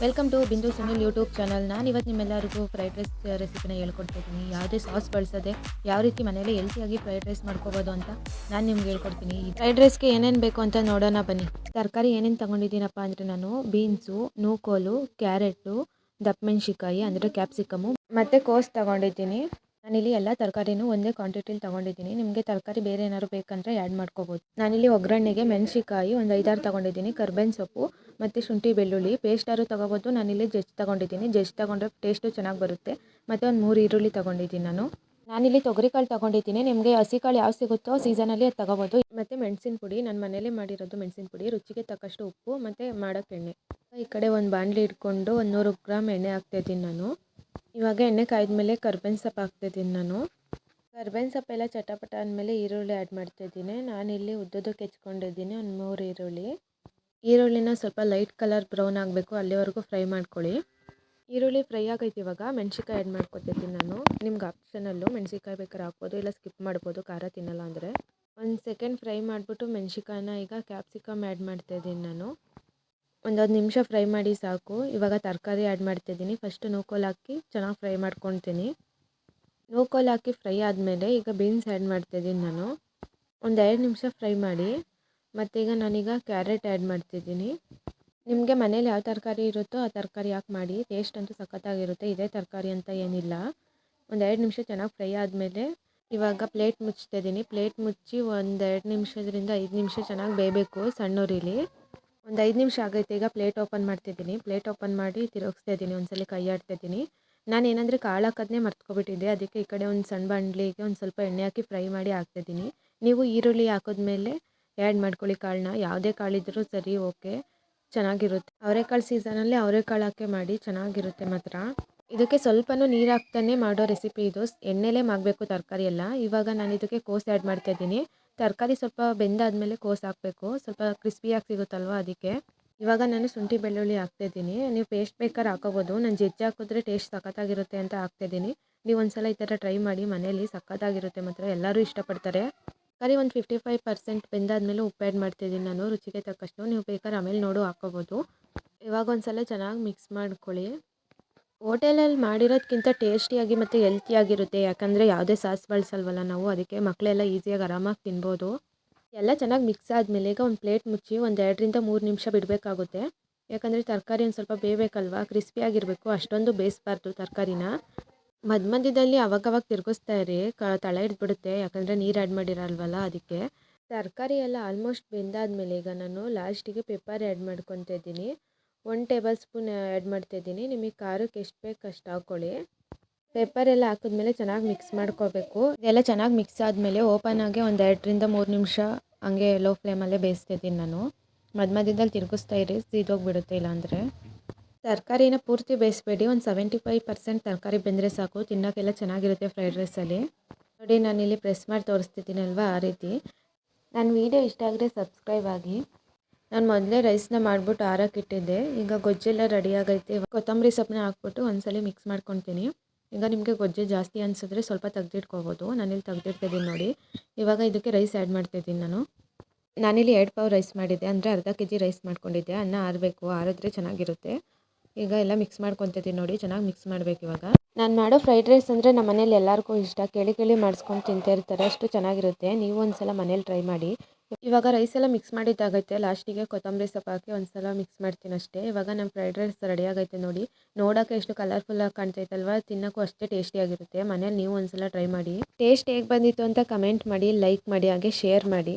Welcome to ಬಿಂದು Sunil YouTube channel. ನಾನು ಇವತ್ತು ನಿಮ್ಮೆಲ್ಲರಿಗೂ ಫ್ರೈಡ್ ರೈಸ್ ರೆಸಿಪಿನ ಹೇಳ್ಕೊಡ್ತಿದ್ದೀನಿ. ಯಾವುದೇ ಸಾಸ್ ಬಳಸದೆ ಯಾವ ರೀತಿ ಮನೇಲಿ ಹೆಲ್ತಿಯಾಗಿ ಫ್ರೈಡ್ ರೈಸ್ ಮಾಡ್ಕೋಬೋದು ಅಂತ ನಾನು ನಿಮ್ಗೆ ಹೇಳ್ಕೊಡ್ತೀನಿ. ಫ್ರೈಡ್ ರೈಸ್ಗೆ ಏನೇನು ಬೇಕು ಅಂತ ನೋಡೋಣ ಬನ್ನಿ. ತರಕಾರಿ ಏನೇನು ತೊಗೊಂಡಿದ್ದೀನಪ್ಪ ಅಂದರೆ ನಾನು ಬೀನ್ಸು, ನೂಕೋಲು, ಕ್ಯಾರೆಟು, ದಪ್ಪ ಮೆಣಸಿಕಾಯಿ ಅಂದರೆ ಕ್ಯಾಪ್ಸಿಕಮು ಮತ್ತು ಕೋಸ್ ತೊಗೊಂಡಿದ್ದೀನಿ. ನಾನಿಲ್ಲಿ ಎಲ್ಲ ತರಕಾರಿನೂ ಒಂದೇ ಕ್ವಾಂಟಿಟಿಲಿ ತೊಗೊಂಡಿದ್ದೀನಿ. ನಿಮಗೆ ತರಕಾರಿ ಬೇರೆ ಏನಾದ್ರು ಬೇಕಂದರೆ ಆ್ಯಡ್ ಮಾಡ್ಕೋಬೋದು. ನಾನಿಲ್ಲಿ ಒಗ್ಗರಣೆಗೆ ಮೆಣಸಿಕಾಯಿ ಒಂದು 5-6 ತೊಗೊಂಡಿದ್ದೀನಿ, ಕರ್ಬೇವಿನ ಸೊಪ್ಪು ಮತ್ತು ಶುಂಠಿ ಬೆಳ್ಳುಳ್ಳಿ ಪೇಸ್ಟಾರು ತೊಗೋಬೋದು. ನಾನಿಲ್ಲಿ ಜಜ್ಜಿ ತೊಗೊಂಡಿದ್ದೀನಿ. ಜಜ್ಜಿ ತೊಗೊಂಡ್ರೆ ಟೇಸ್ಟು ಚೆನ್ನಾಗಿ ಬರುತ್ತೆ. ಮತ್ತು ಒಂದು 3 ಈರುಳ್ಳಿ ತೊಗೊಂಡಿದ್ದೀನಿ ನಾನಿಲ್ಲಿ ತೊಗರಿಕಾಳು ತೊಗೊಂಡಿದ್ದೀನಿ. ನಿಮಗೆ ಹಸಿಕಾಳು ಯಾವ ಸಿಗುತ್ತೋ ಸೀಸನಲ್ಲಿ ಅದು ತೊಗೋಬೋದು. ಮತ್ತು ಮೆಣಸಿನ ಪುಡಿ ನಾನು ಮನೇಲೇ ಮಾಡಿರೋದು ಮೆಣಸಿನ ಪುಡಿ, ರುಚಿಗೆ ತಕ್ಕಷ್ಟು ಉಪ್ಪು ಮತ್ತು ಮಾಡೋಕ್ಕೆ ಎಣ್ಣೆ. ಈ ಕಡೆ ಒಂದು ಬಾಣಲಿ ಇಟ್ಕೊಂಡು 100 ಗ್ರಾಮ್ ಎಣ್ಣೆ ಹಾಕ್ತಾಯಿದ್ದೀನಿ ನಾನು. ಇವಾಗ ಎಣ್ಣೆ ಕಾಯ್ದಮೇಲೆ ಕರ್ಬೇವಿನ ಸೊಪ್ಪು ಹಾಕ್ತಾಯಿದ್ದೀನಿ ನಾನು. ಕರ್ಬೇವಿನ ಸೊಪ್ಪೆಲ್ಲ ಚಟಪಟ ಅಂದಮೇಲೆ ಈರುಳ್ಳಿ ಆ್ಯಡ್ ಮಾಡ್ತಾಯಿದ್ದೀನಿ. ನಾನಿಲ್ಲಿ ಉದ್ದದಕ್ಕೆ ಹೆಚ್ಕೊಂಡಿದ್ದೀನಿ ಒಂದು 3 ಈರುಳ್ಳಿನ ಸ್ವಲ್ಪ ಲೈಟ್ ಕಲರ್ ಬ್ರೌನ್ ಆಗಬೇಕು, ಅಲ್ಲಿವರೆಗೂ ಫ್ರೈ ಮಾಡ್ಕೊಳ್ಳಿ. ಈರುಳ್ಳಿ ಫ್ರೈ ಆಗೈತೆ. ಇವಾಗ ಮೆಣಸಿಕಾಯಿ ಆ್ಯಡ್ ಮಾಡ್ಕೊತಿದ್ದೀನಿ ನಾನು. ನಿಮ್ಗೆ ಆಪ್ಷನಲ್ಲು ಮೆಣಸಿಕಾಯಿ ಬೇಕಾದ್ರೆ ಹಾಕ್ಬೋದು, ಇಲ್ಲ ಸ್ಕಿಪ್ ಮಾಡ್ಬೋದು ಖಾರ ತಿನ್ನಲ್ಲ ಅಂದರೆ. ಒಂದು ಸೆಕೆಂಡ್ ಫ್ರೈ ಮಾಡಿಬಿಟ್ಟು ಮೆಣಸಿಕಾಯಿನ ಈಗ ಕ್ಯಾಪ್ಸಿಕಮ್ ಆ್ಯಡ್ ಮಾಡ್ತಾಯಿದ್ದೀನಿ ನಾನು. ಒಂದು ನಿಮಿಷ ಫ್ರೈ ಮಾಡಿ ಸಾಕು. ಇವಾಗ ತರಕಾರಿ ಆ್ಯಡ್ ಮಾಡ್ತಾಯಿದ್ದೀನಿ. ಫಸ್ಟು ನೂಕೋಲು ಹಾಕಿ ಚೆನ್ನಾಗಿ ಫ್ರೈ ಮಾಡ್ಕೊತೀನಿ. ನೂಕೋಲು ಹಾಕಿ ಫ್ರೈ ಆದಮೇಲೆ ಈಗ ಬೀನ್ಸ್ ಆ್ಯಡ್ ಮಾಡ್ತಾಯಿದ್ದೀನಿ ನಾನು. ಒಂದು 2 ನಿಮಿಷ ಫ್ರೈ ಮಾಡಿ. ಮತ್ತೀಗ ನಾನೀಗ ಕ್ಯಾರೆಟ್ ಆ್ಯಡ್ ಮಾಡ್ತಿದ್ದೀನಿ. ನಿಮಗೆ ಮನೇಲಿ ಯಾವ ತರಕಾರಿ ಇರುತ್ತೋ ಆ ತರಕಾರಿ ಹಾಕಿ ಮಾಡಿ, ಟೇಸ್ಟ್ ಅಂತೂ ಸಖತ್ತಾಗಿರುತ್ತೆ. ಇದೇ ತರಕಾರಿ ಅಂತ ಏನಿಲ್ಲ. ಒಂದು 2 ನಿಮಿಷ ಚೆನ್ನಾಗಿ ಫ್ರೈ ಆದಮೇಲೆ ಇವಾಗ ಪ್ಲೇಟ್ ಮುಚ್ತಾಯಿದ್ದೀನಿ. ಪ್ಲೇಟ್ ಮುಚ್ಚಿ ಒಂದು 2 ನಿಮಿಷದಿಂದ 5 ನಿಮಿಷ ಚೆನ್ನಾಗಿ ಬೇಯಬೇಕು ಸಣ್ಣ ಉರಿಲಿ. ಒಂದು 5 ನಿಮಿಷ ಆಗೈತೆ. ಈಗ ಪ್ಲೇಟ್ ಓಪನ್ ಮಾಡ್ತಿದ್ದೀನಿ. ಪ್ಲೇಟ್ ಓಪನ್ ಮಾಡಿ ತಿರುಗಿಸ್ತಾ ಇದ್ದೀನಿ, ಒಂದ್ಸಲ ಕೈ ಆಡ್ತಾಯಿದ್ದೀನಿ. ನಾನು ಏನಂದರೆ ಕಾಳು ಹಾಕೋದನ್ನೇ ಮರ್ತ್ಕೊಬಿಟ್ಟಿದ್ದೆ. ಅದಕ್ಕೆ ಈ ಕಡೆ ಒಂದು ಸಣ್ಣ ಬಾಣಲಿಗೆ ಒಂದು ಸ್ವಲ್ಪ ಎಣ್ಣೆ ಹಾಕಿ ಫ್ರೈ ಮಾಡಿ ಹಾಕ್ತಾಯಿದ್ದೀನಿ. ನೀವು ಈರುಳ್ಳಿ ಹಾಕಿದ್ಮೇಲೆ ಆ್ಯಡ್ ಮಾಡ್ಕೊಳ್ಳಿ ಕಾಳನ್ನ. ಯಾವುದೇ ಕಾಳಿದ್ರೂ ಸರಿ, ಓಕೆ, ಚೆನ್ನಾಗಿರುತ್ತೆ. ಅವರೆಕಾಳು ಸೀಸನಲ್ಲಿ ಅವರೆಕಾಳು ಹಾಕಿ ಮಾಡಿ, ಚೆನ್ನಾಗಿರುತ್ತೆ ಮಾತ್ರ. ಇದಕ್ಕೆ ಸ್ವಲ್ಪನೂ ನೀರು ಹಾಕ್ತಾನೆ ಮಾಡೋ ರೆಸಿಪಿ ಇದು. ಎಣ್ಣೆಲೇ ಮಾಡಬೇಕು ತರಕಾರಿ ಎಲ್ಲ. ಇವಾಗ ನಾನು ಇದಕ್ಕೆ ಕೋಸು ಆ್ಯಡ್ ಮಾಡ್ತಾಯಿದ್ದೀನಿ. ತರಕಾರಿ ಸ್ವಲ್ಪ ಬೆಂದಾದಮೇಲೆ ಕೋಸು ಹಾಕಬೇಕು, ಸ್ವಲ್ಪ ಕ್ರಿಸ್ಪಿಯಾಗಿ ಸಿಗುತ್ತಲ್ವ ಅದಕ್ಕೆ. ಇವಾಗ ನಾನು ಶುಂಠಿ ಬೆಳ್ಳುಳ್ಳಿ ಹಾಕ್ತಾಯಿದ್ದೀನಿ. ನೀವು ಪೇಸ್ಟ್ ಬೇಕಾದ್ರೆ ಹಾಕೋಬೋದು. ನಾನು ಜಜ್ಜಿ ಹಾಕಿದ್ರೆ ಟೇಸ್ಟ್ ಸಖತ್ತಾಗಿರುತ್ತೆ ಅಂತ ಹಾಕ್ತಾಯಿದ್ದೀನಿ. ನೀವು ಒಂದ್ಸಲ ಈ ಥರ ಟ್ರೈ ಮಾಡಿ ಮನೇಲಿ, ಸಖತ್ತಾಗಿರುತ್ತೆ ಮಾತ್ರ, ಎಲ್ಲರೂ ಇಷ್ಟಪಡ್ತಾರೆ. ತರಕಾರಿ ಒಂದು 55% ಬೆಂದಾದಮೇಲೆ ಉಪ್ಪು ಆ್ಯಡ್ ಮಾಡ್ತಾಯಿದ್ದೀನಿ ನಾನು, ರುಚಿಗೆ ತಕ್ಕಷ್ಟು. ನೀವು ಬೇಕಾದ್ರೆ ಆಮೇಲೆ ನೋಡು ಹಾಕೋಬೋದು. ಇವಾಗ ಒಂದ್ಸಲ ಚೆನ್ನಾಗಿ ಮಿಕ್ಸ್ ಮಾಡ್ಕೊಳ್ಳಿ. ಹೋಟೆಲಲ್ಲಿ ಮಾಡಿರೋದಕ್ಕಿಂತ ಟೇಸ್ಟಿಯಾಗಿ ಮತ್ತು ಹೆಲ್ತಿಯಾಗಿರುತ್ತೆ. ಯಾಕಂದರೆ ಯಾವುದೇ ಸಾಸ್ ಬಳಸಲ್ವಲ್ಲ ನಾವು, ಅದಕ್ಕೆ ಮಕ್ಕಳೆಲ್ಲ ಈಸಿಯಾಗಿ ಆರಾಮಾಗಿ ತಿನ್ಬೋದು. ಎಲ್ಲ ಚೆನ್ನಾಗಿ ಮಿಕ್ಸ್ ಆದಮೇಲೆ ಈಗ ಒಂದು ಪ್ಲೇಟ್ ಮುಚ್ಚಿ ಒಂದು 2-3 ನಿಮಿಷ ಬಿಡಬೇಕಾಗುತ್ತೆ. ಯಾಕಂದರೆ ತರಕಾರಿ ಒಂದು ಸ್ವಲ್ಪ ಬೇಯಬೇಕಲ್ವ, ಕ್ರಿಸ್ಪಿಯಾಗಿರಬೇಕು. ಅಷ್ಟೊಂದು ಬೇಯಿಸಬಾರ್ದು ತರಕಾರಿನ. ಮಧ್ಯದಲ್ಲಿ ಅವಾಗವಾಗ ತಿರುಗಿಸ್ತಾ ಇರಿ, ತಳ ಹಿಡಿದ್ಬಿಡುತ್ತೆ. ಯಾಕಂದರೆ ನೀರು ಆ್ಯಡ್ ಮಾಡಿರಲ್ವಲ್ಲ ಅದಕ್ಕೆ. ತರಕಾರಿ ಎಲ್ಲ ಆಲ್ಮೋಸ್ಟ್ ಬೆಂದಾದಮೇಲೆ ಈಗ ನಾನು ಲಾಸ್ಟಿಗೆ ಪೆಪ್ಪರ್ ಆ್ಯಡ್ ಮಾಡ್ಕೊತಾ ಇದ್ದೀನಿ. 1 ಟೇಬಲ್ ಸ್ಪೂನ್ ಆ್ಯಡ್ ಮಾಡ್ತಾಯಿದ್ದೀನಿ. ನಿಮಗೆ ಖಾರಕ್ಕೆ ಎಷ್ಟು ಬೇಕು ಅಷ್ಟು ಹಾಕ್ಕೊಳ್ಳಿ. ಪೆಪ್ಪರ್ ಎಲ್ಲ ಹಾಕಿದ್ಮೇಲೆ ಚೆನ್ನಾಗಿ ಮಿಕ್ಸ್ ಮಾಡ್ಕೋಬೇಕು. ಇದೆಲ್ಲ ಚೆನ್ನಾಗಿ ಮಿಕ್ಸ್ ಆದಮೇಲೆ ಓಪನ್ ಆಗಿ ಒಂದು 2-3 ನಿಮಿಷ ಹಂಗೆ ಲೋ ಫ್ಲೇಮಲ್ಲೇ ಬೇಯಿಸ್ತಿದ್ದೀನಿ ನಾನು. ಮಧ್ಯದಲ್ಲಿ ತಿರುಗಿಸ್ತಾ ಇರಿ, ಸೀದೋಗಿಬಿಡುತ್ತೆ ಇಲ್ಲಾಂದರೆ. ತರಕಾರಿನ ಪೂರ್ತಿ ಬೇಯಿಸ್ಬೇಡಿ, ಒಂದು 75% ತರಕಾರಿ ಬೆಂದರೆ ಸಾಕು. ತಿನ್ನೋಕ್ಕೆಲ್ಲ ಚೆನ್ನಾಗಿರುತ್ತೆ ಫ್ರೈಡ್ ರೈಸಲ್ಲಿ. ನೋಡಿ, ನಾನಿಲ್ಲಿ ಪ್ರೆಸ್ ಮಾಡಿ ತೋರಿಸ್ತಿದ್ದೀನಿ ಅಲ್ವಾ, ಆ ರೀತಿ. ನನ್ನ ವೀಡಿಯೋ ಇಷ್ಟ ಆದರೆ ಸಬ್ಸ್ಕ್ರೈಬ್ ಆಗಿ. ನಾನು ಮೊದಲೇ ರೈಸ್ನ ಮಾಡಿಬಿಟ್ಟು ಆರೋಕ್ಕಿಟ್ಟಿದ್ದೆ. ಈಗ ಗೊಜ್ಜೆಲ್ಲ ರೆಡಿ ಆಗೈತೆ. ಕೊತ್ತಂಬರಿ ಸೊಪ್ಪನ್ನ ಹಾಕ್ಬಿಟ್ಟು ಒಂದ್ಸಲ ಮಿಕ್ಸ್ ಮಾಡ್ಕೊತೀನಿ. ಈಗ ನಿಮಗೆ ಗೊಜ್ಜೆ ಜಾಸ್ತಿ ಅನಿಸಿದ್ರೆ ಸ್ವಲ್ಪ ತೆಗೆದಿಟ್ಕೋಬೋದು. ನಾನಿಲ್ಲಿ ತೆಗೆದಿಡ್ತಿದ್ದೀನಿ ನೋಡಿ. ಇವಾಗ ಇದಕ್ಕೆ ರೈಸ್ ಆ್ಯಡ್ ಮಾಡ್ತಾಯಿದ್ದೀನಿ ನಾನು. ನಾನಿಲ್ಲಿ 2 ಪಾವ್ ರೈಸ್ ಮಾಡಿದ್ದೆ, ಅಂದರೆ ಅರ್ಧ kg ರೈಸ್ ಮಾಡ್ಕೊಂಡಿದ್ದೆ. ಅನ್ನ ಆರಬೇಕು, ಆರಿದ್ರೆ ಚೆನ್ನಾಗಿರುತ್ತೆ. ಈಗ ಎಲ್ಲ ಮಿಕ್ಸ್ ಮಾಡ್ಕೊತಿದ್ದೀನಿ ನೋಡಿ, ಚೆನ್ನಾಗಿ ಮಿಕ್ಸ್ ಮಾಡಬೇಕು. ಇವಾಗ ನಾನು ಮಾಡೋ ಫ್ರೈಡ್ ರೈಸ್ ಅಂದರೆ ನಮ್ಮ ಮನೇಲಿ ಎಲ್ಲರಿಗೂ ಇಷ್ಟ. ಕೇಳಿ ಮಾಡಿಸ್ಕೊಂಡು ತಿಂತಾ ಇರ್ತಾರೆ, ಅಷ್ಟು ಚೆನ್ನಾಗಿರುತ್ತೆ. ನೀವು ಒಂದ್ಸಲ ಮನೇಲಿ ಟ್ರೈ ಮಾಡಿ. ಇವಾಗ ರೈಸ್ ಎಲ್ಲ ಮಿಕ್ಸ್ ಮಾಡಿದ್ದಾಗೈತೆ. ಲಾಸ್ಟಿಗೆ ಕೊತ್ತಂಬರಿ ಸೊಪ್ಪು ಹಾಕಿ ಒಂದ್ಸಲ ಮಿಕ್ಸ್ ಮಾಡ್ತೀನಿ ಅಷ್ಟೇ. ಇವಾಗ ನಮ್ಮ ಫ್ರೈಡ್ ರೈಸ್ ರೆಡಿ ಆಗೈತೆ ನೋಡಿ. ನೋಡೋಕ್ಕೆ ಎಷ್ಟು ಕಲರ್ಫುಲ್ಲಾಗಿ ಕಾಣ್ತೈತಲ್ವ, ತಿನ್ನೋಕ್ಕೂ ಅಷ್ಟೇ ಟೇಸ್ಟಿಯಾಗಿರುತ್ತೆ. ಮನೇಲಿ ನೀವು ಒಂದ್ಸಲ ಟ್ರೈ ಮಾಡಿ. ಟೇಸ್ಟ್ ಹೇಗೆ ಬಂದಿತ್ತು ಅಂತ ಕಮೆಂಟ್ ಮಾಡಿ, ಲೈಕ್ ಮಾಡಿ, ಹಾಗೆ ಶೇರ್ ಮಾಡಿ.